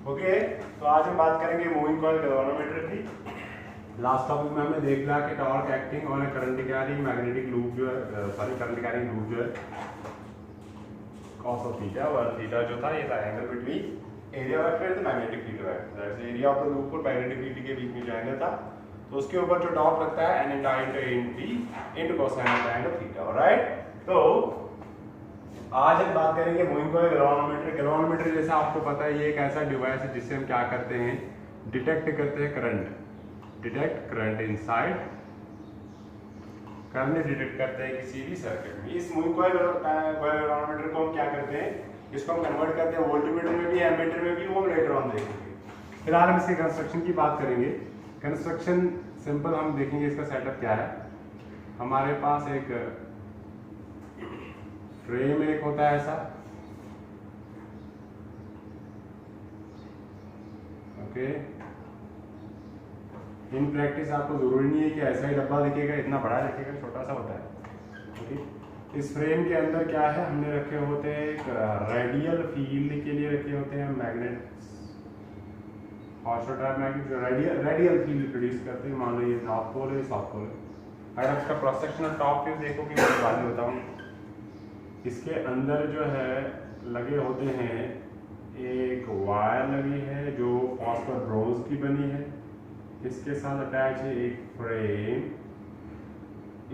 Okay, तो आज हम बात करेंगे मूविंग कॉइल गैल्वेनोमीटर की। लास्ट टॉपिक में हमने देख लिया कि torque acting on current carrying magnetic loop जो है करंट कैरिंग लूप जो है cos of theta और थीटा जो था ये था angle between area vector and magnetic field vector. That's area of the loop और मैग्नेटिक फील्ड के बीच में जो एंगल था तो उसके ऊपर जो डॉट लगता है n into cosine of the angle theta। Alright, तो आज हम बात करेंगे मूविंग कॉइल गैल्वेनोमीटर। गैल्वेनोमीटर जैसा आपको पता है ये एक ऐसा डिवाइस है जिससे हम क्या करते हैं, डिटेक्ट करते हैं current, detect current inside, current detect करते हैं किसी भी सर्किट में। इस मूविंग कॉइल गैल्वेनोमीटर को हम क्या करते हैं, इसको हम कन्वर्ट करते हैं वोल्टमीटर में भी, एमीटर में भी, वो हम लेटर ऑन देखेंगे। फिलहाल हम इसके कंस्ट्रक्शन की बात करेंगे। कंस्ट्रक्शन सिंपल, हम देखेंगे इसका सेटअप क्या है। हमारे पास एक फ्रेम एक होता है ऐसा, ओके। इन प्रैक्टिस आपको जरूरी नहीं है कि ऐसा ही डब्बा दिखेगा, इतना बड़ा दिखेगा, छोटा सा होता है। ओके, इस फ्रेम के अंदर क्या है, हमने रखे होते हैं एक रेडियल फील्ड के लिए रखे होते हैं magnet, magnet radial field produce करते हैं। मान लो ये नॉर्थ पोल है, साउथ पोल है। अगर आप इसका क्रॉस सेक्शनल टॉप व्यू देखोगे, मैं बाद में बताऊँ, इसके अंदर जो है लगे होते हैं, एक वायर लगी है जो फॉस्फर ब्रोंज की बनी है, इसके साथ अटैच है एक फ्रेम,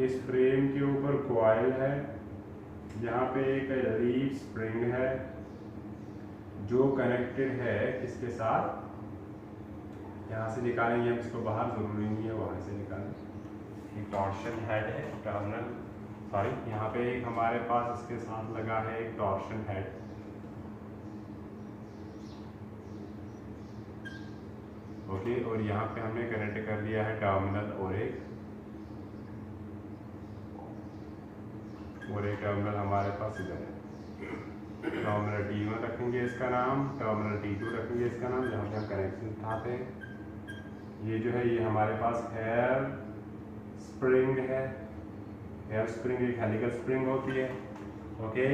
इस फ्रेम के ऊपर कॉइल है, यहाँ पे एक लीफ स्प्रिंग है जो कनेक्टेड है किसके साथ, यहाँ से निकालेंगे हम इसको बाहर, जरूरी नहीं है वहाँ से निकालें। एक टॉर्शन हेड है, टर्मिनल, सॉरी, यहाँ पे एक हमारे पास इसके साथ लगा है एक टॉर्शन हेड, ओके। और यहाँ पे हमने कनेक्ट कर दिया है टर्मिनल और एक टर्मिनल हमारे पास इधर है। टर्मिनल T1 रखेंगे इसका नाम, टर्मिनल T2 रखेंगे इसका नाम, जहाँ पे हम कनेक्शन उठाते हैं। ये जो है ये हमारे पास एयर स्प्रिंग है, एयर स्प्रिंग एक हेलिकल स्प्रिंग होती है, ओके।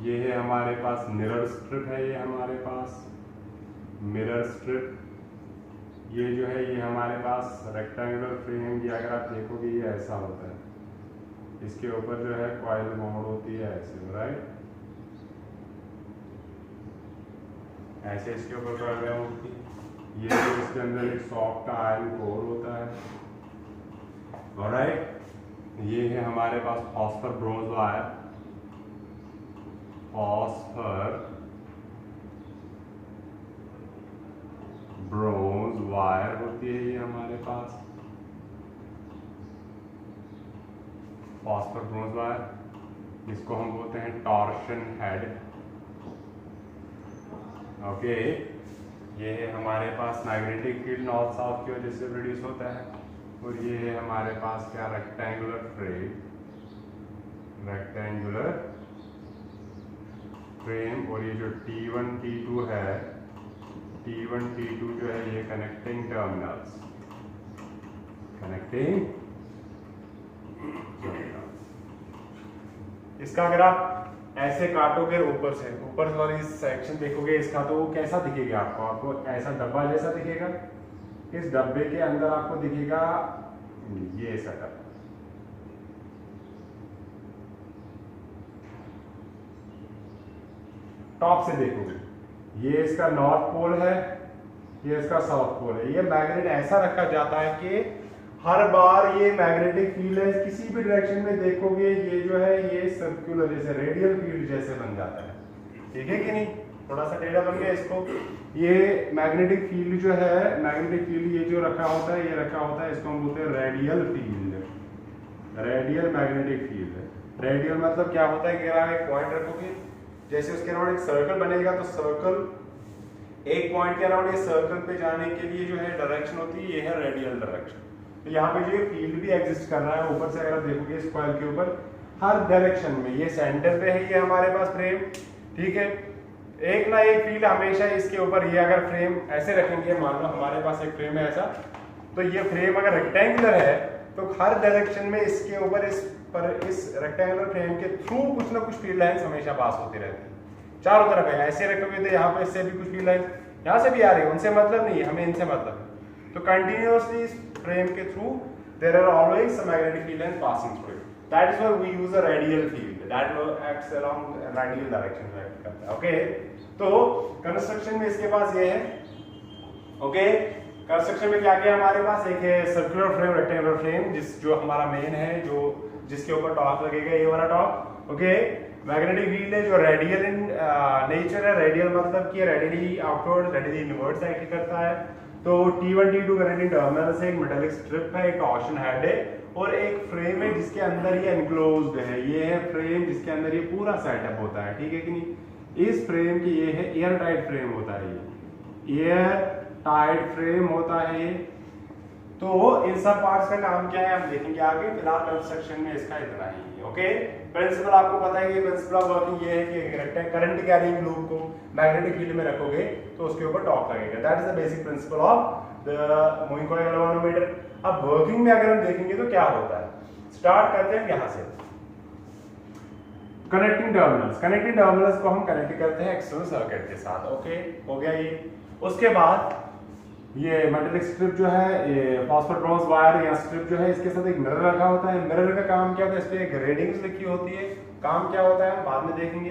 ये है हमारे पास मिरर स्ट्रिप है, ये हमारे पास मिरर स्ट्रिप। ये जो है ये हमारे पास रेक्टेंगुलर फ्रेम, ये अगर आप देखोगे ये ऐसा होता है, इसके ऊपर जो है कॉइल मोड़ होती है ऐसे, राइट, ऐसे इसके ऊपर कॉइल होती है। ये जो इसके अंदर एक सॉफ्ट आयरन कोर होता है, ऑलराइट। ये है हमारे पास phosphor bronze wire, phosphor bronze wire होती है ये हमारे पास, फॉस्फर ब्रोंज वायर, इसको हम बोलते हैं टॉर्शन हेड, ओके। ये है हमारे पास मैग्नेटिक फील्ड नॉर्थ साउथ की वजह से प्रोड्यूस होता है। और ये है हमारे पास क्या, रेक्टेंगुलर फ्रेम, रेक्टेंगुलर फ्रेम। और ये जो T1 T2 है, T1 T2 जो है ये कनेक्टिंग टर्मिनल्स, कनेक्टिंग। इसका अगर आप ऐसे काटोगे ऊपर से, ऊपर वाली सेक्शन देखोगे इसका, तो वो कैसा दिखेगा आपको, आपको ऐसा डब्बा जैसा दिखेगा। इस डब्बे के अंदर आपको दिखेगा ये सेटअप, टॉप से देखोगे, ये इसका नॉर्थ पोल है, ये इसका साउथ पोल है। ये मैग्नेट ऐसा रखा जाता है कि हर बार ये मैग्नेटिक फील्ड है, किसी भी डायरेक्शन में देखोगे ये जो है ये सर्कुलर जैसे रेडियल फील्ड जैसे बन जाता है, ठीक है कि नहीं, थोड़ा सा टेढ़ा बन गया इसको। ये मैग्नेटिक फील्ड जो है, मैग्नेटिक फील्ड ये जो रखा होता है, ये रखा होता है, इसको हम बोलते हैं radial field, radial magnetic field. Radial मतलब क्या होता है कि अगर आप एक पॉइंट रखोगे, जैसे उसके अराउंड एक सर्कल बनेगा, तो सर्कल एक पॉइंट के अराउंड ये सर्कल पे जाने के लिए जो है डायरेक्शन होती है, ये है रेडियल डायरेक्शन। तो यहाँ पे जो ये फील्ड भी एग्जिस्ट कर रहा है, ऊपर से अगर आप देखोगे इस कॉइल के ऊपर हर डायरेक्शन में, ये सेंटर पे है ये हमारे पास फ्रेम, ठीक है। एक ना एक फील्ड हमेशा इसके ऊपर, ये अगर फ्रेम ऐसे रखेंगे, मान लो हमारे पास एक फ्रेम है ऐसा, तो ये फ्रेम अगर रेक्टेंगुलर है तो हर डायरेक्शन में इसके ऊपर इस रेक्टेंगुलर फ्रेम के थ्रू कुछ ना कुछ फील्ड लाइंस हमेशा पास होती रहती है, चारों तरफ है। ऐसे रखोगे तो यहाँ पे इससे भी कुछ फील्ड लाइंस, यहाँ से भी आ रही है, उनसे मतलब नहीं है, हमें इनसे मतलब है। तो कंटिन्यूअसली इस फ्रेम के through there are always some magnetic field lines passing through it, that is why we use a radial field that acts along radial direction में एक्ट करता है। ओके, तो कंस्ट्रक्शन में इसके पास ये है। ओके, कंस्ट्रक्शन में क्या क्या हमारे पास, एक है सर्कुलर फ्रेम, रेक्टेंगुलर फ्रेम, जो हमारा मेन है, जो जिसके ऊपर टॉर्क लगेगा, ये वाला टॉर्क। ओके, मैग्नेटिक फील्ड है जो रेडियल इन नेचर है, रेडियल मतलब कि radially outward, radially inward act करता है। तो T1 T2 कनेक्टिंग टर्मिनल से एक मेटालिक स्ट्रिप है, एक टॉर्शन हेड है और एक फ्रेम है जिसके अंदर ये एनक्लोज्ड है। ये है फ्रेम जिसके अंदर ये पूरा सेटअप होता है, ठीक है कि नहीं। इस फ्रेम की ये है एयर टाइट फ्रेम होता है, ये एयर टाइट फ्रेम होता है। तो इन सब पार्ट्स का काम क्या है हम देखेंगे आगे, फिलहाल कंस्ट्रक्शन में इसका इतना ही है। ओके, प्रिंसिपल आपको पता है कि प्रिंसिपल ऑफ वर्किंग ये है कि करंट कैरिंग लूप को मैग्नेटिक फील्ड में रखोगे तो उसके ऊपर टॉर्क लगेगा, that is the basic principle of the moving coil galvanometer. अब वर्किंग में अगर हम देखेंगे तो क्या होता है, स्टार्ट करते हैं यहां से। कनेक्टिंग टर्मिनल्स को हम कनेक्ट करते हैं एक्सटर्नल सर्किट के साथ। ओके, हो गया ये। उसके बाद ये मेटालिक स्ट्रिप जो है, ये फास्फोर ब्रॉन्ज वायर या स्ट्रिप जो है, इसके साथ एक मिरर रखा होता है। मिरर का काम क्या होता है, इस पे एक रीडिंग्स लिखी होती है, काम क्या होता है हम बाद में देखेंगे।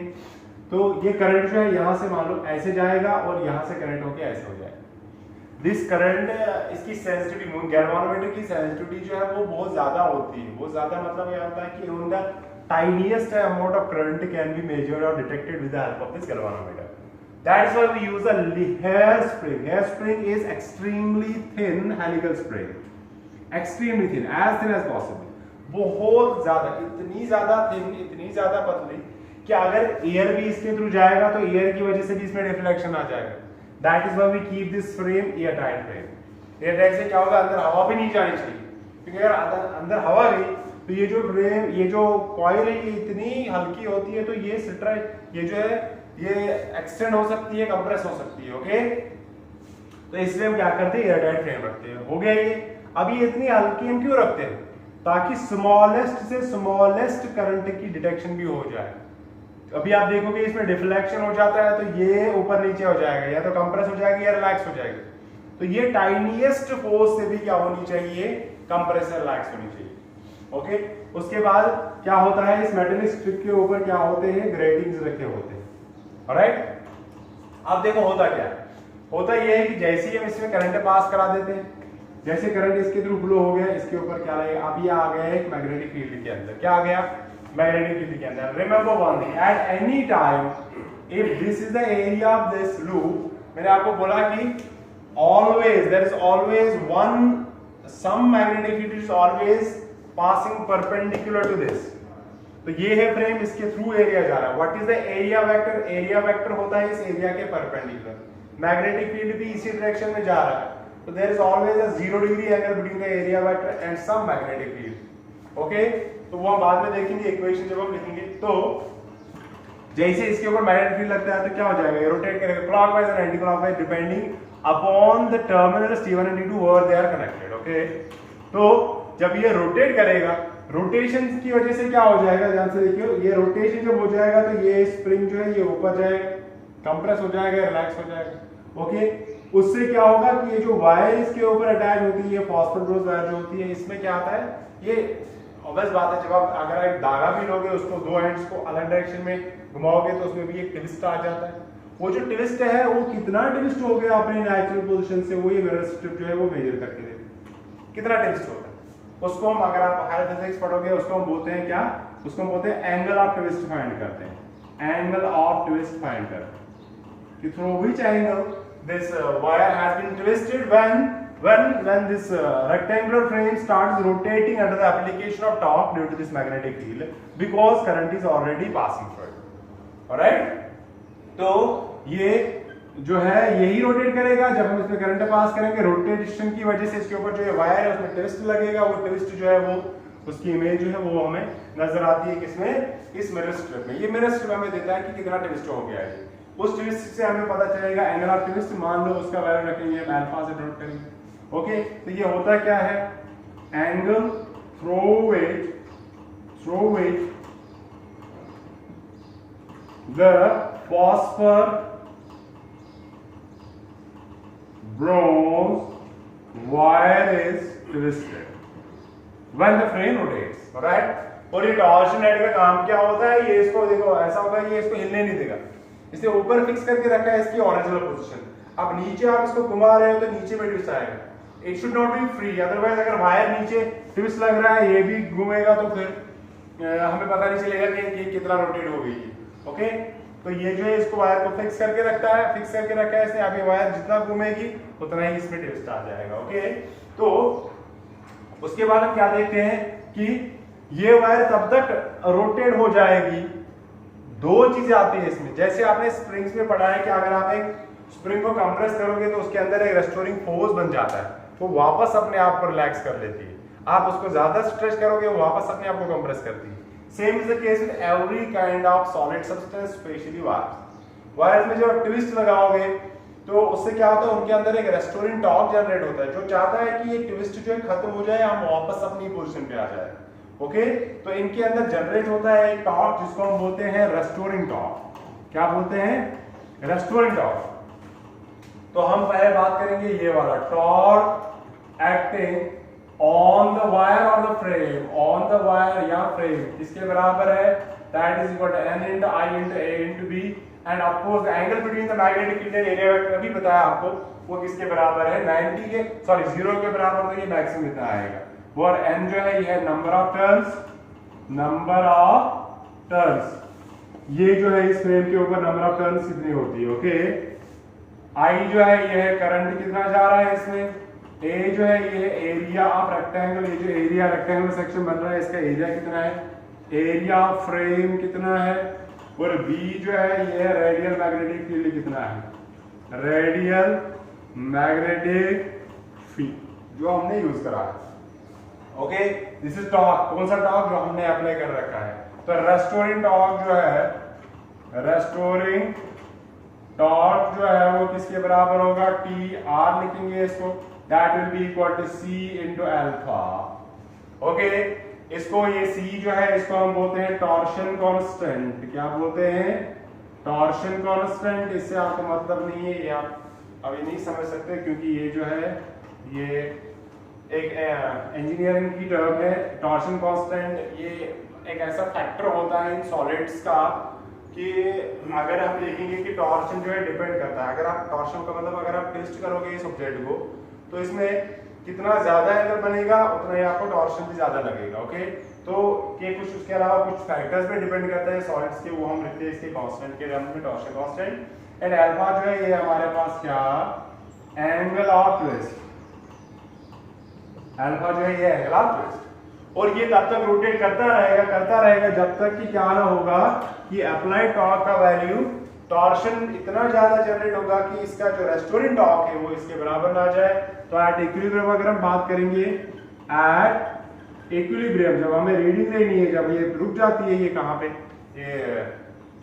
तो ये करंट जो है यहाँ से मान लो ऐसे जाएगा और यहाँ से कनेक्ट होकर ऐसे हो जाएगा। दिस करंट, इसकी सेंसिटिविटी, गैल्वानोमीटर की सेंसिटिविटी जो है वो बहुत ज्यादा होती है। बहुत ज्यादा मतलब ये होता है कि even the tiniest amount of current can be measured और detected with the help of this galvanometer. That is why we use a hair spring. Hair spring is extremely thin helical spring, extremely thin, as thin as possible. बहुत ज्यादा, इतनी ज्यादा thin, इतनी ज्यादा पतली कि अगर एयर भी इसके थ्रू जाएगा तो एयर की वजह से भी इसमें रिफ्लेक्शन आ जाएगा। That is why we keep this frame airtight frame. Airtight से क्या होगा, अंदर हवा भी नहीं जानी चाहिए, क्योंकि अगर अंदर हवा गई तो ये जो फ्रेम, ये जो कॉइल है, ये इतनी हल्की होती है तो ये सिट्रा, ये जो है ये एक्सटेंड हो सकती है, कंप्रेस हो सकती है। ओके, तो इसलिए हम क्या करते हैं, एयरटाइट फ्रेम रखते हैं। हो गया ये। अब ये इतनी हल्की हम क्यों रखते हैं, ताकि स्मॉलेस्ट से स्मॉलेस्ट करंट की डिटेक्शन भी हो जाए। अभी आप देखोगे इसमें डिफ्लेक्शन हो जाता है तो ये ऊपर नीचे हो जाएगा, या तो कंप्रेस हो जाएगा या रिलैक्स हो जाएगा। तो ये टाइनीएस्ट फोर्स से भी क्या होनी चाहिए, कंप्रेस या रिलैक्स होनी चाहिए। ओके, उसके बाद क्या होता है, इस मेटालिक स्ट्रिप के ऊपर क्या होते हैं, ग्रेटिंग्स रखे होते हैं। ऑलराइट, अब देखो होता क्या है, होता यह है कि जैसे ही हम इसमें करंट पास करा देते हैं, जैसे करंट इसके थ्रू फ्लो हो गया, इसके ऊपर क्या लगेगा, अब ये आ गया है एक मैग्नेटिक फील्ड के अंदर। क्या आ गया, मैग्नेटिक फील्ड के अंदर। Remember one thing, at any time if this is the area of this loop, मैंने आपको बोला कि always there is always one some magnetic field is always passing perpendicular to this. तो ये है फ्रेम, इसके थ्रू एरिया जा रहा है। What is the area vector, area vector होता है इस एरिया के परपेंडिकुलर। मैग्नेटिक फील्ड भी इसी डायरेक्शन में जा रहा है, तो there is always a 0 degree angle between the area vector and some magnetic field. Okay, तो वो हम बाद में देखेंगे इक्वेशन जब हम लिखेंगे। तो जैसे इसके ऊपर मैग्नेटिक फील्ड लगता है तो क्या हो जाएगा, ये रोटेट करेगा clockwise and anti clockwise depending upon the terminals T1 and T2 where they are connected. Okay, तो जब ये रोटेट करेगा, रोटेशन की वजह से क्या हो जाएगा, ध्यान से देखियो, ये रोटेशन जब हो जाएगा तो ये स्प्रिंग जो है ये ऊपर जाएगा, कंप्रेस हो जाएगा, रिलैक्स हो जाएगा। ओके, उससे क्या होगा कि ये जो वायर इसके ऊपर अटैच होती है, ये फास्फोर ब्रॉन्ज वायर जो होती है, इसमें क्या आता है, ये ऑब्वियस बात है, जब आप अगर एक धागा भी लोगे, उसको दो एंड्स को अलग डायरेक्शन में घुमाओगे तो उसमें भी एक ट्विस्ट आ जाता है। वो जो ट्विस्ट है वो कितना ट्विस्ट हो गया अपने नेचुरल पोजीशन से, वो ये मिरर स्ट्रिप जो है वो मेजर करके देते कितना ट्विस्ट होता है। उसको हम, अगर आप हायर फिजिक्स पढ़ोगे, उसको हम बोलते हैं क्या, उसको हम बोलते हैं एंगल ऑफ ट्विस्ट फाइंड करते हैं, एंगल ऑफ ट्विस्ट फाइंड करते हैं कि through which angle this wire has been twisted when this rectangular frame starts rotating under the application of torque due to this magnetic field because current is already passing through it. Alright, तो ये जो है यही rotate करेगा जब हम इसमें current pass करेंगे। रोटेशन की वजह से इसके ऊपर जो वायर है उसमें ट्विस्ट लगेगा, वो ट्विस्ट जो है वो उसकी इमेज जो है वो हमें नजर आती है किसमें, इस मिरर स्ट्रिप में। ये मिरर स्ट्रिप हमें देता है कि कितना ट्विस्ट हो गया है। उस ट्विस्ट से हमें पता चलेगा एंगल ऑफ ट्विस्ट, मान लो उसका वैल्यू रखेंगे अल्फा से नोट करेंगे। ओके, तो ये होता क्या है, angle through which the phosphor bronze wire is twisted when the frame rotates, right? और ये टॉर्शन हेड का काम क्या होता है, ये इसको देखो ऐसा होगा, ये इसको हिलने नहीं देगा, इसे ऊपर फिक्स करके रखा है इसकी ओरिजिनल पोजीशन। अब नीचे आप इसको घुमा रहे हो तो नीचे में ट्विस्ट आएगा, it should not be free, otherwise अगर वायर नीचे ट्विस्ट लग रहा है ये भी घूमेगा तो फिर हमें पता नहीं चलेगा कि कितना रोटेट हो गई है। ओके, तो ये जो है इसको वायर को फिक्स करके रखता है, फिक्स करके रखा है इसने, अभी वायर जितना घूमेगी उतना ही इसमें ट्विस्ट आ जाएगा। ओके, तो उसके बाद हम क्या देखते हैं कि ये वायर तब तक रोटेट हो जाएगी, दो चीजें आती है इसमें, जैसे आपने स्प्रिंग्स में पढ़ा है कि अगर आप एक स्प्रिंग को कंप्रेस करोगे तो उसके अंदर एक रेस्टोरिंग फोर्स बन जाता है, वो वापस अपने आप को रिलैक्स कर लेती है, आप उसको ज्यादा स्ट्रेच करोगे वो वापस अपने आप को कंप्रेस करती है। Same is the case with every kind of solid substance, specially wires. Wires में जब ट्विस्ट लगाओगे तो उससे क्या होता है, उनके अंदर एक रेस्टोरिंग टॉर्क जनरेट होता है जो चाहता है कि ये ट्विस्ट जो है खत्म हो जाए, हम वापस अपनी पोजीशन पे आ जाए। ओके, तो इनके अंदर जनरेट होता है एक टॉर्क जिसको हम बोलते हैं रेस्टोरिंग टॉर्क। क्या बोलते हैं? Restoring torque. तो हम पहले बात करेंगे ये वाला torque acting on the wire और the frame, on the wire या फ्रेम किसके बराबर है, that is equal to n into I into A into B, and of course the angle between the magnetic field and area vector अभी बताया आपको, वो किसके बराबर है, 90 के सॉरी 0 के बराबर, तो ये मैक्सिमम इतना आएगा। और n जो है ये है number of turns, number of turns, ये जो है इस फ्रेम के ऊपर नंबर ऑफ टर्न्स कितनी होती है। ओके, I जो है ये है करंट कितना जा रहा है इसमें, A जो है ये है एरिया ऑफ रेक्टेंगल, ये जो एरिया रेक्टेंगल सेक्शन बन रहा है इसका एरिया कितना है, एरिया ऑफ फ्रेम कितना है, और B जो है ये है रेडियल मैग्नेटिक फील्ड कितना है, रेडियल मैग्नेटिक फील्ड जो हमने यूज करा है। ओके, दिस इज टॉर्क, कौन सा टॉर्क जो हमने अप्लाई कर रखा है, तो रेस्टोरिंग टॉर्क जो है, रेस्टोरिंग टॉर्क जो है वो किसके बराबर होगा, टी आर लिखेंगे इसको, that will be equal to C into alpha. Okay, इसको ये सी जो है इसको हम बोलते हैं टॉर्शन कांस्टेंट। क्या बोलते हैं? Torsion constant. इससे आपको मतलब नहीं है, ये आप अभी नहीं समझ सकते क्योंकि ये जो है ये एक इंजीनियरिंग की टर्म है। टॉर्शन कांस्टेंट ये एक ऐसा फैक्टर होता है इन सॉलिड्स का कि अगर हम देखेंगे कि टॉर्शन जो है डिपेंड करता है, अगर आप टॉर्शन का मतलब अगर आप टेस्ट करोगे इस ऑब्जेक्ट को तो इसमें कितना ज्यादा एंगल बनेगा उतना ही आपको टॉर्शन भी ज्यादा लगेगा। ओके, तो ये कुछ उसके अलावा कुछ फैक्टर्स पे डिपेंड करता है सॉलिड्स के, वो हम लिखते हैं इसके कांस्टेंट के टर्म्स में, टॉर्शन कांस्टेंट। एंड अल्फा जो है ये हमारे पास क्या, एंगल ऑफ ट्विस्ट, अल्फा जो है ये एंगल ऑफ ट्विस्ट, और ये तब तक रोटेट करता रहेगा जब तक कि क्या ना होगा कि अप्लाइड टॉर्क का वैल्यू, टॉर्शन इतना ज्यादा जनरेट होगा कि इसका जो रेस्टोरिंग टॉर्क है वो इसके बराबर ना जाए। तो एट इक्विलिब्रियम अगर हम बात करेंगे, एट इक्विलिब्रियम जब हमें रीडिंग लेनी है, जब ये रुक जाती है, ये कहाँ पे, ये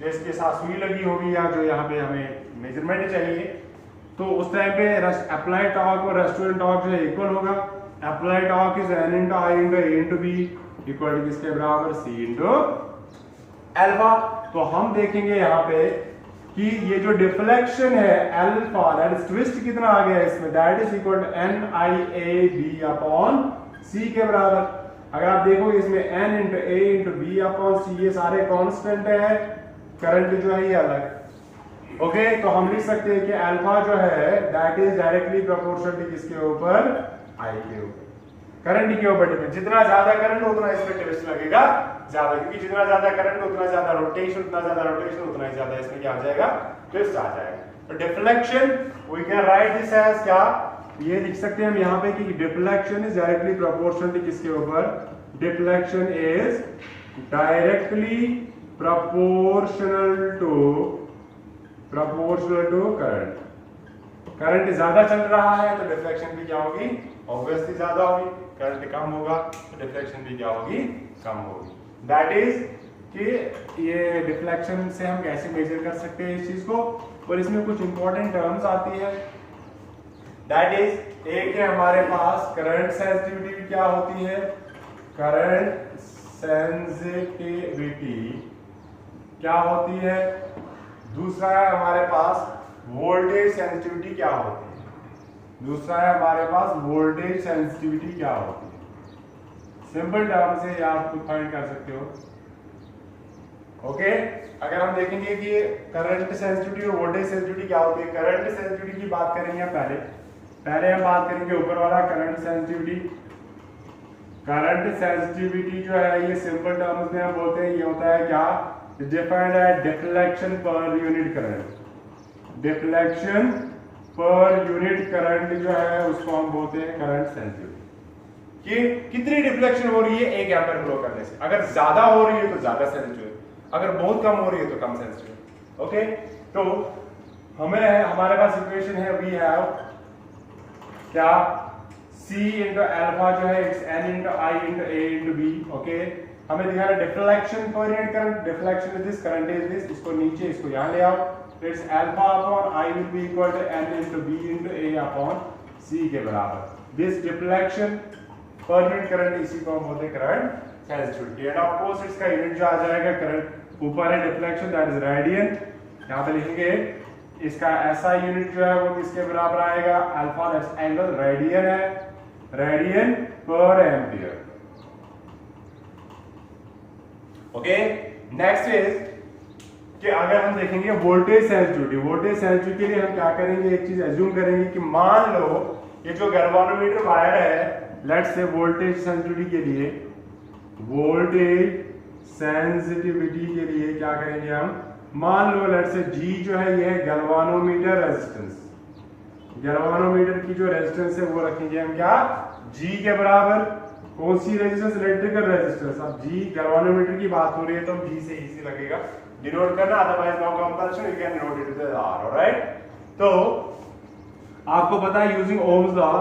जो इसके साथ सुई लगी होगी या जो यहाँ पे हमें मेजरमेंट चाहिए, तो उस टाइम पे अप्लाइड टॉर्क और रेस्टोरिंग टॉर्क जो है इक्वल होगा। Applied torque is n into I into A into B equal to किसके बराबर, C into अल्फा। तो हम देखेंगे यहाँ पे कि ये जो डिफ्लेक्शन है अल्फा, दैट इज ट्विस्ट कितना आ गया इसमें, that is equal to NIAB upon C के बराबर। अगर आप देखोगे इसमें n into A into B upon C ये सारे कांस्टेंट है, करंट जो है ये अलग। ओके, तो हम लिख सकते हैं कि अल्फा जो है दैट इज डायरेक्टली प्रोपोर्शनल किसके ऊपर, I के ऊपर, करंट के ऊपर डिपेंड। जितना ज्यादा करंट उतना इसमें ट्विस्ट लगेगा ज्यादा, क्योंकि जितना ज्यादा करंट उतना ज्यादा रोटेशन, उतना ज्यादा रोटेशन उतना ही ज्यादा इसमें क्या आ जाएगा, ट्विस्ट आ जाएगा। तो deflection we can write this as क्या, ये लिख सकते हैं हम यहाँ पे कि डिफ्लेक्शन इज डायरेक्टली प्रोपोर्शनल किसके ऊपर, deflection is directly proportional to current. Current ज्यादा चल रहा है तो डिफ्लेक्शन भी क्या होगी, ऑब्वियसली ज्यादा होगी। करंट कम होगा तो डिफ्लेक्शन भी क्या होगी, कम होगी। दैट इज कि ये डिफ्लेक्शन से हम कैसे मेजर कर सकते हैं इस चीज को, और इसमें कुछ इंपॉर्टेंट टर्म्स आती है। दैट इज एक है हमारे पास करंट सेंसिटिविटी क्या होती है, करंट सेंसिटिविटी क्या होती है, दूसरा है हमारे पास वोल्टेज सेंसिटिविटी क्या होती है। दूसरा है हमारे पास वोल्टेज सेंसिटिविटी क्या होती है। सिंपल टर्म से आप खुद फाइंड कर सकते हो। ओके, अगर हम देखेंगे कि करंट सेंसिटिविटी और वोल्टेज सेंसिटिविटी क्या होती है। करंट सेंसिटिविटी की बात करेंगे पहले हम बात करेंगे ऊपर वाला करंट सेंसिटिविटी। करंट सेंसिटिविटी जो है ये सिंपल टर्म्स में हम बोलते हैं, ये होता है क्या, डिफाइंड है deflection per unit current. Deflection per unit current जो है उसको हम बोलते हैं करंट सेंसिटिविटी। कि कितनी डिफ्लेक्शन हो रही है एक एम्पीयर फ्लो करने से। अगर ज्यादा हो रही है तो ज्यादा सेंसिटिव, अगर बहुत कम हो रही है तो कम सेंसिटिव। ओके, तो हमारे पास इक्वेशन है, वी हैव क्या, C इंटू अल्फा जो है it's N into I into A into B। Okay, हमें दिखा रहा है deflection per unit current, deflection is this, current is this, इसको नीचे इसको यहां ले आओ, it's alpha upon I will be equal to N into B into A upon C के बराबर। This deflection per unit current, इसी को हम बोलते हैं current sensitivity. And of course इसका यूनिट जो आ जाएगा, करंट ऊपर है डिफ्लेक्शन, दैट इज रेडियन, यहां पे लिखेंगे इसका ऐसा यूनिट जो है वो किसके बराबर आएगा, अल्फा, दैट्स एंगल, रेडियन है, रेडियन पर एम्पियर। ओके, नेक्स्ट इज कि अगर हम देखेंगे वोल्टेज सेंसिटिविटी। वोल्टेज सेंसिटिविटी के लिए हम क्या करेंगे, एक चीज एज्यूम करेंगे कि मान लो ये जो गैल्वानोमीटर वायर है, लेट्स से वोल्टेज सेंसिटिविटी के लिए, वोल्टेज सेंसिटिविटी के लिए क्या करेंगे हम, मान लो लेट्स से G जो है ये है गैल्वानोमीटर रेजिस्टेंस। गैल्वानोमीटर की जो रेजिस्टेंस है वो रखेंगे हम क्या, G के बराबर। कौन सी रेजिस्टेंस, इलेक्ट्रिकल रेजिस्टेंस। अब G गैल्वानोमीटर की बात हो रही है तो G से इजी लगेगा डिनोट करना, otherwise no compulsion, you can denote it with R, alright. तो आपको पता है using Ohm's law,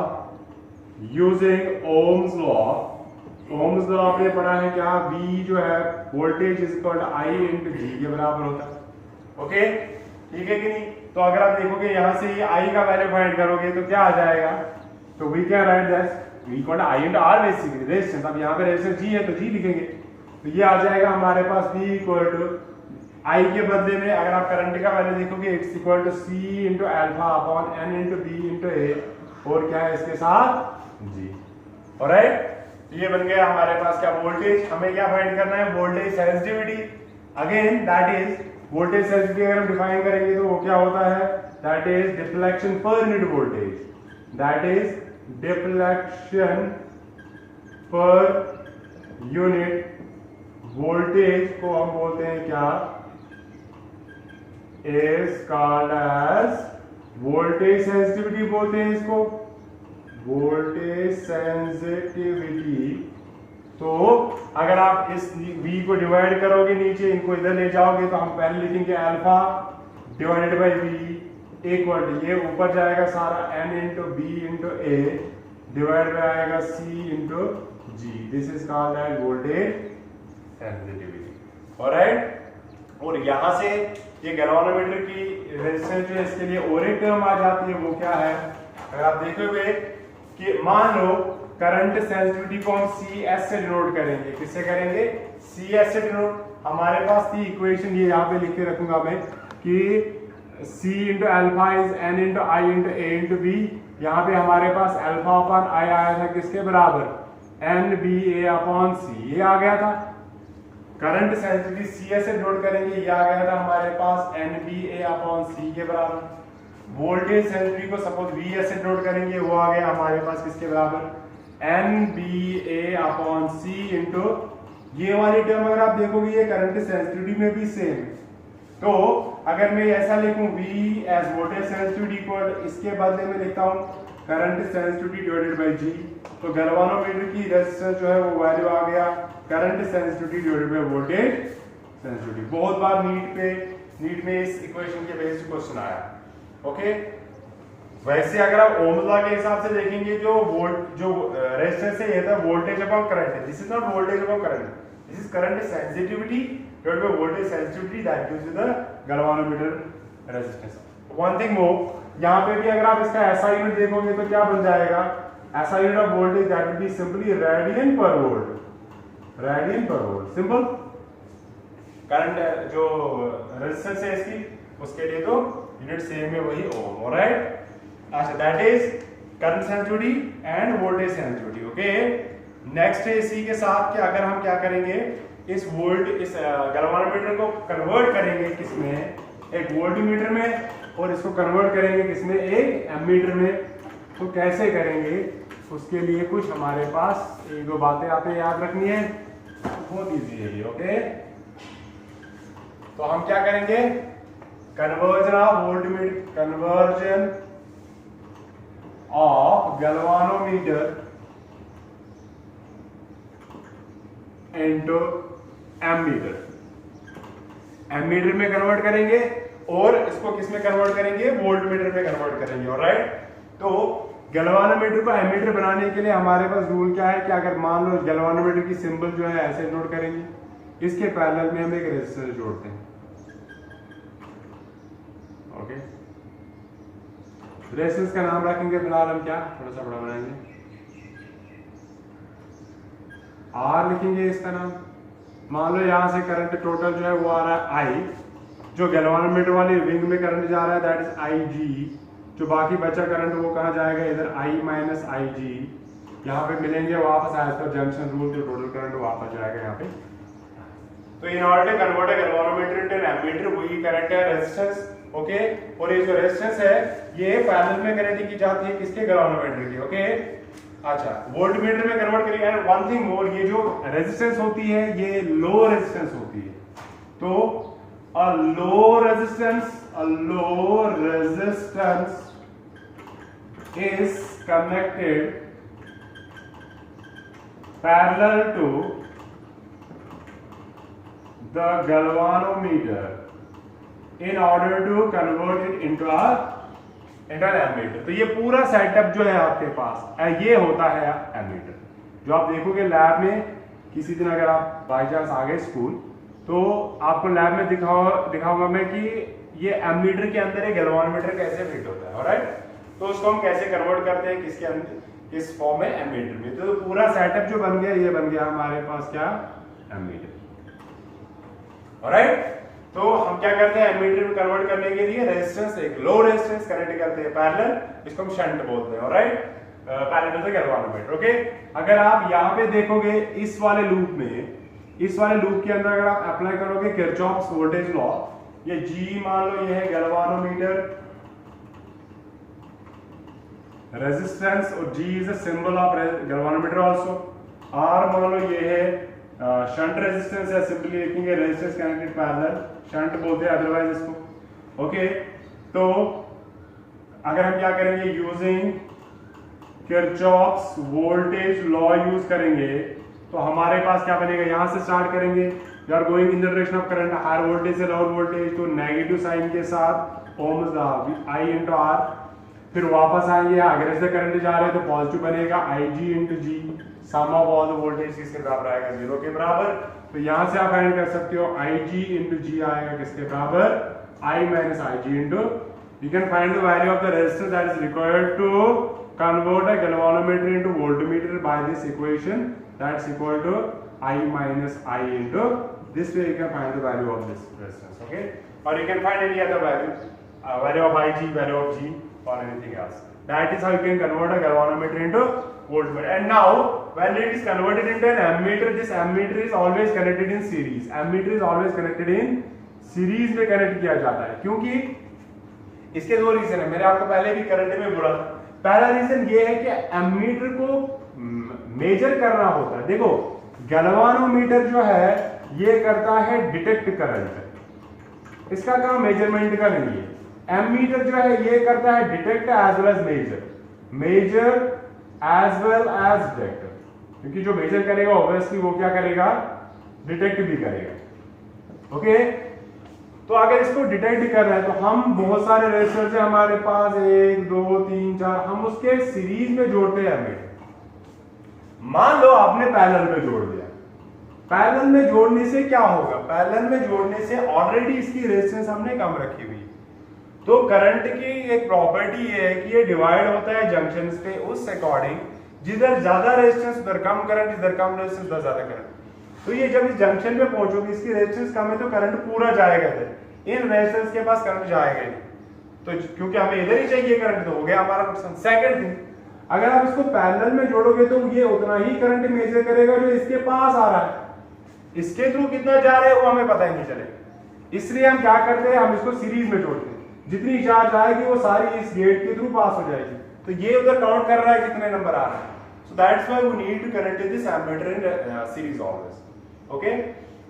using Ohm's law, Ohm's law आपने पढ़ा है क्या, V जो है voltage is equal to I into G के बराबर होता है। ओके, ठीक है कि नहीं। तो अगर आप देखोगे यहां से ये I का वैल्यू फाइंड करोगे तो क्या आ जाएगा, तो we can write that V equal to I into R basically resistance. अब यहाँ पे रेजिस्टेंस G है तो G लिखेंगे, तो ये आ जाएगा हमारे पास V इक्वल टू I के बदले में अगर आप करंट का वैल्यू देखोगे it's equal to C into alpha upon N into B into A, और क्या है इसके साथ G। ऑलराइट, ये बन गया हमारे पास क्या, वोल्टेज। हमें क्या फाइंड करना है, voltage sensitivity. Again that is voltage sensitivity अगर हम डिफाइन करेंगे तो वो क्या होता है, that is deflection per unit voltage, that is deflection per unit voltage को हम बोलते हैं क्या, is called as voltage sensitivity बोलते हैं इसको, वोल्टेज सेंसिटिविटी। तो अगर आप इस V को डिवाइड करोगे नीचे, इनको इधर ले जाओगे तो हम पहले लिखेंगे alpha divided by V equal to, ये ऊपर जाएगा सारा N into B into A divide by आएगा C into G। This is called as voltage sensitivity. Alright, और यहां से ये गैल्वानोमीटर की रेजिस्टेंस जो है इसके लिए और एक टर्म आ जाती है, वो क्या है, अगर आप देखोगे कि मान लो करंट सेंसिटिविटी को हम CS से डिनोट करेंगे, किससे करेंगे, CS से डिनोट। हमारे पास थी इक्वेशन, ये यहाँ पे लिख के रखूंगा मैं, कि C into alpha is N into I into A into B। यहाँ पे हमारे पास अल्फा अपॉन I आया था किसके बराबर, NBA अपॉन C, ये आ गया था। करंट सेंसिटिविटी CS से डिनोट करेंगे, ये आ गया था हमारे पास NBA अपॉन C के बराबर। वोल्टेज सेंसिटिविटी को सपोज VS से डिनोट करेंगे, वो आ गया हमारे पास किसके बराबर, NBA अपॉन C इंटू, ये वाली टर्म अगर आप देखोगे ये करंट सेंसिटिविटी में भी सेम है। तो अगर मैं ऐसा लिखूं V as voltage sensitivity equal, इसके बदले में लिखता हूं current sensitivity divided by G, तो गैल्वानोमीटर की रेजिस्टेंस जो है वो वैल्यू आ गया current sensitivity divided by voltage sensitivity. बहुत बार नीट में इस इक्वेशन के बेस्ड क्वेश्चन आया। ओके, वैसे अगर आप ओम्स लॉ के हिसाब से देखेंगे, जो रेजिस्टेंस है ये था voltage upon current, this is not voltage upon current, this is current sensitivity divided by voltage sensitivity, that gives you the galvanometer resistance. One thing more, यहाँ पे भी अगर आप इसका ऐसा यूनिट देखोगे तो क्या बन जाएगा, ऐसा unit of voltage that will be simply radian पर वोल्ट, रेडियन पर वोल्ट, सिंपल। करंट जो रेजिस्टेंस है इसकी, उसके लिए तो यूनिट सेम है वही ओम, ऑलराइट। अच्छा, that is current sensitivity end voltage sensitivity. Okay, next है इसी के साथ कि अगर हम क्या करेंगे, इस गैल्वेनोमीटर को कन्वर्ट करेंगे किसमें, एक वोल्टमीटर में, और इसको कन्वर्ट करेंगे किसमें, एक एमीटर में। तो कैसे करेंगे, उसके लिए कुछ हमारे पास एक दो बातें आपने याद रखनी है, बहुत इजी है ये। ओके, तो हम क्या करेंगे, conversion of galvanometer into ammeter, ammeter में कन्वर्ट करेंगे और इसको किस में कन्वर्ट करेंगे, वोल्टमीटर में कन्वर्ट करेंगे। ऑलराइट, तो गैल्वेनोमीटर को एमीटर बनाने के लिए हमारे पास रूल क्या है कि अगर मान लो गैल्वेनोमीटर की सिंबल जो है ऐसे नोट करेंगे, इसके पैरेलल में हम एक रेजिस्टेंस जोड़ते हैं। ओके, रेजिस्टेंस का नाम रखेंगे फिलहाल हम क्या, थोड़ा सा बड़ा बनाएंगे, आर लिखेंगे इसका नाम। मान लो यहां से करंट टोटल जो है वो आ रहा है आई, जो गैल्वेनोमीटर वाली रिंग में करंट जा रहा है दैट इज आई जी, जो बाकी बचा करंट वो कहां जाएगा, इधर आई माइनस आई जी, यहाँ पे मिलेंगे वापस एज पर जंक्शन रूल, जो टोटल करंट वापस जाएगा यहाँ पे। तो in order to convert a galvanometer into an ammeter, वही करंट है रेजिस्टेंस। ओके, और ये जो रेजिस्टेंस है ये पैरेलल में कनेक्ट की जाती है किसके, गैल्वेनोमीटर की। ओके, अच्छा, वोल्टमीटर में कन्वर्ट करिए। एंड वन थिंग मोर, ये जो रेजिस्टेंस होती है ये लो रेजिस्टेंस होती है, तो a low resistance is connected parallel to the galvanometer in order to convert it into an ammeter। तो ये पूरा सेटअप जो है आपके पास ये होता है एमीटर, जो आप देखोगे लैब में। किसी दिन अगर आप बाई चांस आ गए स्कूल, तो आपको लैब में दिखाऊंगा मैं कि ये एमीटर के अंदर एक गैल्वेनोमीटर कैसे फिट होता है। ऑलराइट, तो उसको हम कैसे कन्वर्ट करते हैं किसके अंदर, किस फॉर्म में, एमीटर में। तो पूरा सेटअप जो बन गया, ये बन गया हमारे पास क्या, एमीटर। ऑलराइट, तो हम क्या करते हैं, एमीटर में कन्वर्ट करने के लिए रेजिस्टेंस, एक लो रेजिस्टेंस कनेक्ट करते हैं पैरेलल, इसको हम शंट बोलते हैं। Alright, parallel to galvanometer. Okay, अगर आप यहाँ पे देखोगे इस वाले लूप में, इस वाले लूप के अंदर अगर आप अप्लाई करोगे किरचॉफ्स वोल्टेज लॉ, ये G मान लो ये है गैल्वेनोमीटर रेजिस्टेंस, और G is a symbol of galvanometer also. R मान लो ये है शंट रेजिस्टेंस है, सिंपली लिखेंगे रेजिस्टेंस कनेक्टेड पैरेलल, शंट बोलते हैं अदरवाइज इसको। ओके, तो अगर हम क्या करेंगे, using Kirchhoff's voltage law use करेंगे, तो हमारे पास क्या बनेगा, यहां से स्टार्ट करेंगे, you are going in the direction of current, higher voltage से लोअर वोल्टेज, तो नेगेटिव साइन के साथ Ohm's law I into R, फिर वापस आएंगे, अगर से करंट जा रहे हैं तो पॉजिटिव बनेगा I G into G, sum of all the voltage किसके बराबर आएगा, 0 के बराबर। तो यहां से आप फाइंड कर सकते हो आई जी इंटू जी आएगा किसके बराबर, I minus I G into, you can find the value of the resistance that is required to convert a galvanometer into voltmeter by this equation, that's equal to I minus I into, this way you can find the value of this resistance. Okay, or you can find any other value, value of Ig, value of G, or anything else. That is how you can convert a galvanometer into voltmeter. And now when it is converted into an ammeter, this ammeter is always connected in series. Ammeter is always connected in series में connect किया जाता है, क्योंकि इसके दो reason है, मैंने आपको पहले भी करंट में बोला था। पहला रीजन ये है कि एमीटर को मेजर करना होता है। देखो गैल्वेनोमीटर जो है ये करता है डिटेक्ट करंट, इसका काम मेजरमेंट का नहीं है। एमीटर जो है ये करता है detect as well as measure as well as detect, क्योंकि जो मेजर करेगा ऑब्वियसली वो क्या करेगा, डिटेक्ट भी करेगा। ओके, तो अगर इसको डिटेक्ट कर रहे हैं तो हम बहुत सारे रेजिस्टर्स हैं हमारे पास, 1 2 3 4, हम उसके सीरीज में जोड़ते हैं। हमें मान लो आपने पैरेलल में जोड़ दिया, पैरेलल में जोड़ने से क्या होगा, पैरेलल में जोड़ने से ऑलरेडी इसकी रेजिस्टेंस हमने कम रखी हुई, तो करंट की एक प्रॉपर्टी ये है कि ये डिवाइड होता है जंक्शंस पे उस अकॉर्डिंग, जिधर ज्यादा रेजिस्टेंस उधर कम करंट, जिधर कम रेजिस्टेंस उधर ज्यादा करंट। तो ये जब इस जंक्शन पे पहुंचोगे, इसकी रेजिस्टेंस कम है तो करंट पूरा जाएगा इधर, इन रेजिस्टेंस के पास करंट जाएगा नहीं, तो क्योंकि हमें इधर ही चाहिए करंट, तो हो गया हमारा नुकसान। सेकंड थिंग, अगर आप इसको पैरेलल में जोड़ोगे तो ये उतना ही करंट मेजर करेगा जो इसके पास आ रहा है, इसके थ्रू कितना जा रहा है वो हमें पता ही नहीं चलेगा। इसलिए हम क्या करते हैं, हम इसको सीरीज में जोड़ते हैं, जितनी चार्ज आएगी वो सारी इस गेट के थ्रू पास हो जाएगी। तो ये उधर काउंट कर रहा है कितने नंबर आ रहा है। So that's why we need to connect this ammeter in series always. Okay,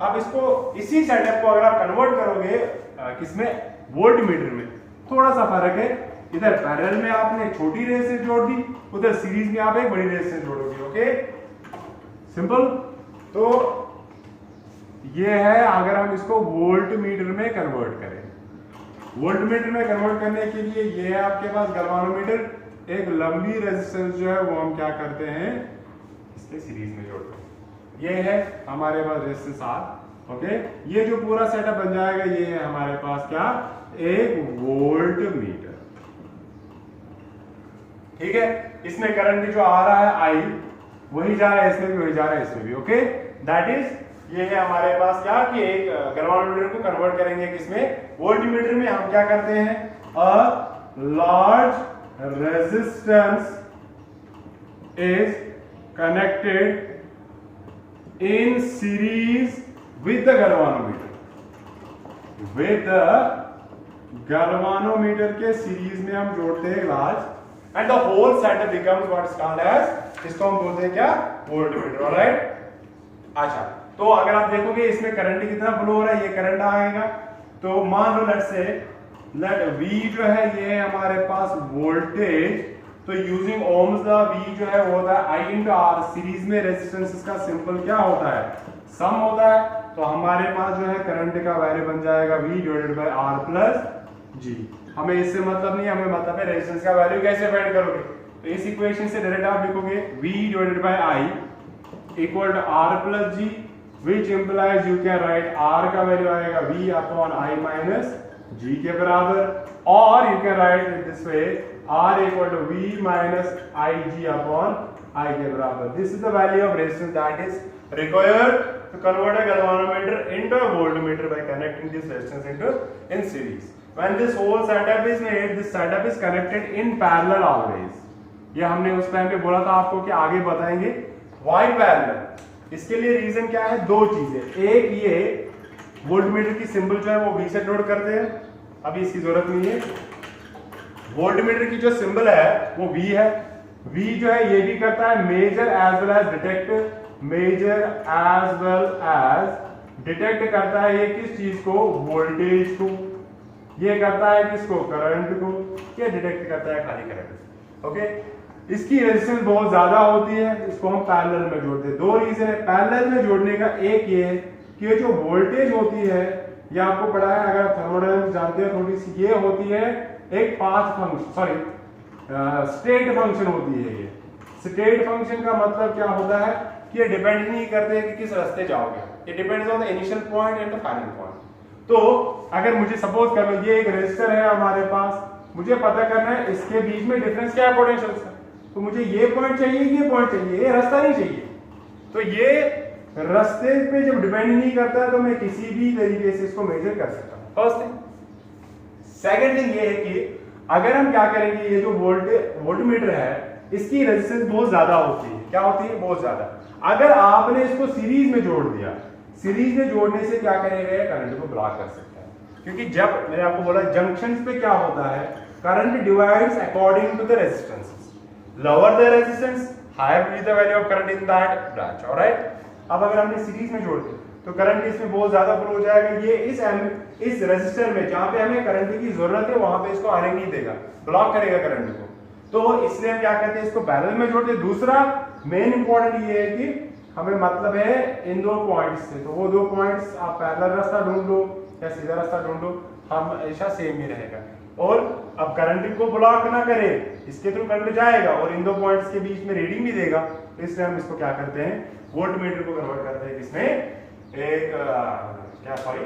अब इसको इसी सेटअप को अगर आप कन्वर्ट करोगे किसमें, वोल्ट मीटर में, थोड़ा सा फर्क है। इधर पैरेलल में आपने छोटी रेजिस्टेंस जोड़ दी, उधर सीरीज में आप एक बड़ी रेजिस्टेंस जोड़ोगे। Okay, simple. तो ये है अगर हम इसको वोल्ट मीटर में कन्वर्ट करें। वोल्ट मीटर में कन्वर्ट करने के लिए ये है आपके पास गैल्वानोमीटर, एक लंबी रेजिस्टेंस जो है वो हम क्या करते हैं, इसके सीरीज में जोड़ते हैं। ये है हमारे पास रेजिस्टेंस R। ओके, ये जो पूरा सेटअप बन जाएगा ये है हमारे पास क्या, एक वोल्ट मीटर। ठीक है, इसमें करंट जो आ रहा है I वही जा रहा है इसमें भी, वही जा रहा है इसमें भी। ओके, दैट इज ये है हमारे पास क्या कि एक गैल्वानोमीटर को कन्वर्ट करेंगे किसमें, वोल्टमीटर में। हम क्या करते हैं, a large resistance is connected in series with the galvanometer, with the galvanometer के सीरीज में हम जोड़ते हैं large, and the whole setup becomes what is called as, इसको हम बोलते हैं क्या, वोल्टमीटर। ऑलराइट, अच्छा, तो अगर आप देखोगे इसमें करंट कितना फ्लो हो रहा है, ये करंट आएगा। तो मान लो लेट्स से लेट V जो है ये हमारे पास वोल्टेज, तो यूजिंग ओम्स लॉ V जो है वो होता है I इंटू R। सीरीज में रेजिस्टेंसेस का सिंपल क्या होता है, सम होता है। तो हमारे पास जो है करंट का वैल्यू बन जाएगा V divided bye R plus G। हमें इससे मतलब नहीं, हमें मतलब है रेजिस्टेंस का वैल्यू कैसे फाइंड करोगे। तो इस इक्वेशन से डायरेक्ट आप लिखोगे V divided by I equal to R plus G, which implies you can write R का वैल्यू आएगा V upon I minus G के बराबर, और you can write it this way R equal to V minus IG upon I के बराबर। This is the value of resistance that is required to convert a galvanometer into a voltmeter by connecting this resistance into in series. When this whole setup is made, this setup is connected in parallel always. ये हमने उस time पे बोला था आपको कि आगे बताएंगे। Why parallel? इसके लिए रीजन क्या है, दो चीजें। एक ये वोल्टमीटर की सिंबल जो है वो V से नोट करते हैं, अभी इसकी जरूरत नहीं है। वोल्टमीटर की जो सिंबल है वो V है। V जो है ये भी करता है measure as well as detect, measure as well as detect करता है ये किस चीज को, वोल्टेज को। ये करता है किसको, करंट को। ये डिटेक्ट करता है खाली करंट। ओके, इसकी रेजिस्टेंस बहुत ज्यादा होती है, इसको हम पैरेलल में जोड़ते हैं। दो रीजन है पैरेलल में जोड़ने का, एक ये है कि ये जो वोल्टेज होती है, ये आपको पढ़ा है अगर आप थर्मोडायनामिक्स जानते हो थोड़ी सी, ये होती है एक path function, sorry state function होती है। ये स्टेट फंक्शन का मतलब क्या होता है कि ये डिपेंड नहीं करते कि किस रास्ते जाओगे, ये depends on the initial point and the final point. तो अगर मुझे सपोज कर लो ये एक रेजिस्टर है हमारे पास, मुझे पता करना है इसके बीच में डिफरेंस क्या है पोटेंशियल का, तो मुझे ये पॉइंट चाहिए, ये पॉइंट चाहिए, ये रास्ता नहीं चाहिए। तो ये रास्ते पे जब डिपेंड नहीं करता है तो मैं किसी भी तरीके से इसको मेजर कर सकता हूं। First thing. सेकंड थिंग ये है कि अगर हम क्या करेंगे, ये जो वोल्टमीटर है इसकी रेजिस्टेंस बहुत ज्यादा होती है। क्या होती है, बहुत ज्यादा। अगर आपने इसको सीरीज में जोड़ दिया, सीरीज में जोड़ने से क्या करेगा, करंट को ब्लॉक कर सकता है। क्योंकि जब मैंने आपको बोला जंक्शंस पे क्या होता है, current divides according to the resistance. Lower the resistance, higher will be the value of current in that branch. Alright? अब अगर हमने सीरीज में जोड़ दिया तो करंट इसमें बहुत ज्यादा फ्लो हो जाएगा। ये इस रेजिस्टर में जहां पे हमें करंट की जरूरत है वहां पे इसको आने नहीं देगा, ब्लॉक करेगा करंट को। तो इसलिए हम क्या कहते हैं, इसको पैरेलल में जोड़ते हैं। दूसरा मेन इंपॉर्टेंट ये है कि हमें मतलब है इन दो पॉइंट्स से, तो वो दो पॉइंट्स आप पैरेलल रास्ता ढूंढ लो या सीधा रास्ता ढूंढ लो, हमेशा सेम ही रहेगा। और अब करंट को ब्लॉक ना करे, इसके थ्रू करंट जाएगा और इन दो पॉइंट्स के बीच में रीडिंग भी देगा। तो इसलिए हम इसको क्या करते हैं, वोल्टमीटर को कन्वर्ट करते हैं किसमें, एक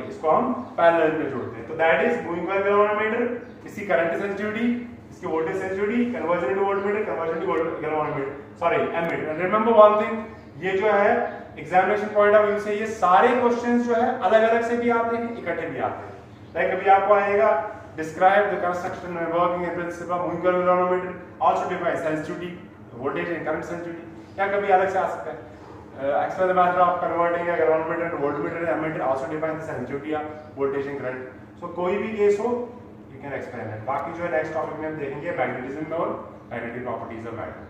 इसको हम पैरेलल में जोड़ते हैं। तो that is moving coil galvanometer, इसकी करंट सेंसिटिविटी, इसकी voltage sensitivity, conversion to voltmeter, conversion to galvanometer, sorry ammeter. Remember one thing, ये जो है एग्जामिनेशन पॉइंट ऑफ व्यू से ये सारे क्वेश्चंस जो है अलग अलग से भी आते हैं, इकट्ठे भी आते हैं। लाइक अभी आपको आएगा describe the construction and working and principle of moving galvanometer, also define sensitivity, voltage and current sensitivity, या कभी अलग से आ सकता है explain the matter of converting a ground meter into voltmeter and ammeter, also define the sensitivity of voltage and current. So कोई भी case हो you can explain it. बाकी जो है नेक्स्ट टॉपिक में हम देखेंगे मैग्नेटिज्म में और मैग्नेटिक प्रॉपर्टीज ऑफ मैटर।